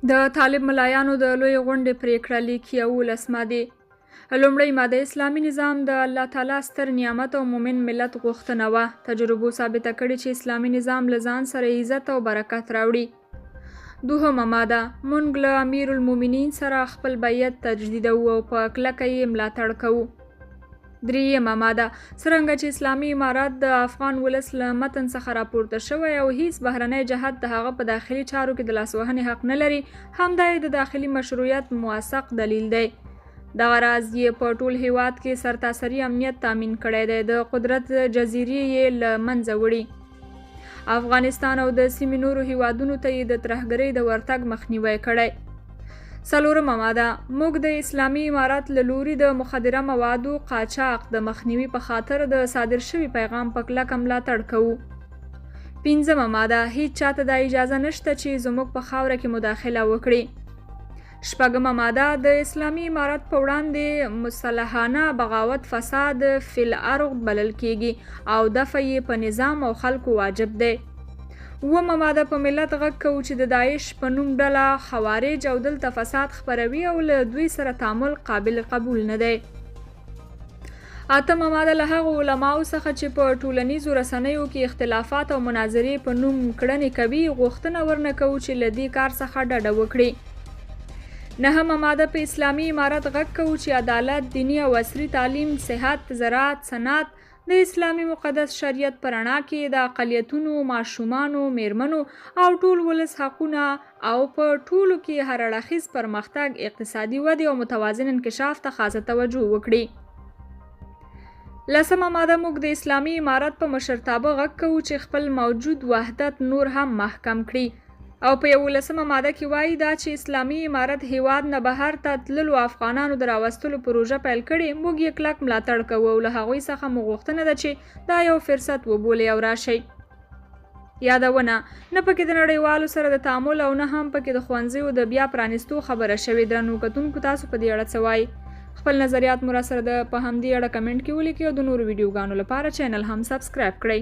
د طالب ملایانو د لوی غونډې پریکړه لیک 11 مادې. لومړۍ ماده اسلامي نظام د الله تعالی ستر نعمت او مومن ملت غوښتنه وه. تجربو ثابته کړې چې اسلامي نظام له ځان سره عزت او برکت راوړي. دوهمه ماده مونږ له امیر المؤمنین سره خپل بیعت تجدیدوو او په کلکه یې ملاتړ کوو. دریمه ماده څرنګه چې اسلامي امارات د افغان ولس له متن څخه راپورته شوی او هیڅ بهرنی جهت د هغه په داخلي چارو کې د لاسوهنې حق نه لري، همدا یې د داخلي مشروعیت موثق دلیل دی. دغه راز یې په ټول هیواد کې سرتاسري امنیت تامین کړی دی. د قدرت جزیرې یې له منځه وړي. افغانستان او د سیمې نورو هیوادونو ته یې د ترهګرۍ د ورتګ مخنیوی کړی. څلورمه ماده موږ د اسلامي امارات له لوري د مخدره موادو قاچاق د مخنیوي په خاطر د صادر شوي پیغام په کلکه ملاتړ کوو. پنځمه ماده هیڅ چاته د اجازه نشته چې زموږ په خاوره کې مداخله وکړي. شپږمه ماده د اسلامي امارات په وړاندې مسلحانه بغاوت فساد فی الارض بلل کیږي او دفع یې په نظام او خلکو واجب دی. اوومه ماده په ملت غږ کوو چې د داعش په نوم ډله خوارج او دلته فساد خپروي او له دوی سره تعامل قابل قبول نه دی. اتمه ماده له هغو علماو څخه چې په ټولنیزو رسنیو کې اختلافات او مناظرې په نوم کړنې کوي غوښتنه ورنه کوو چې له دې کار څخه ډډه وکړي. نهمه ماده په اسلامي امارات غږ کوو چې عدالت، دیني او عصري تعلیم، صحت، زراعت، صنعت د اسلامي مقدس شریعت په رڼا کې د اقلیتونو، ماشومانو، میرمنو او ټول ولس حقونه او په ټولو کې هر اړخیز پرمختګ، اقتصادي ودې او متوازن انکشاف ته خاصه توجه وکړي. لسمه ماده موږ د اسلامي امارات په مشرتابه غږ کوو چې خپل موجود وحدت نور هم محکم کړي. او په 11مه ماده کې وایي دا چې اسلامي امارت هیواد نه بهر ته تللو افغانانو د راوستلو پروژه پیل کړې، موږ یې کلک ملاتړ کوو او له هغوی څخه مو غوښتنه ده چې دا یو فرصت وبولي او راشئ. یادونه نه پکې د نړیوالو سره د تعامل او نه هم پکې د ښوونځیو د بیا پرانیستو خبره شوې. درنو کتونکو تاسو په دې اړه څه وایي؟ خپل نظریات مو راسره په همدې اړه کمنټ کې ولیکئ او د نورو ویډیوګانو لپاره چینل هم سبسکرایب کړئ.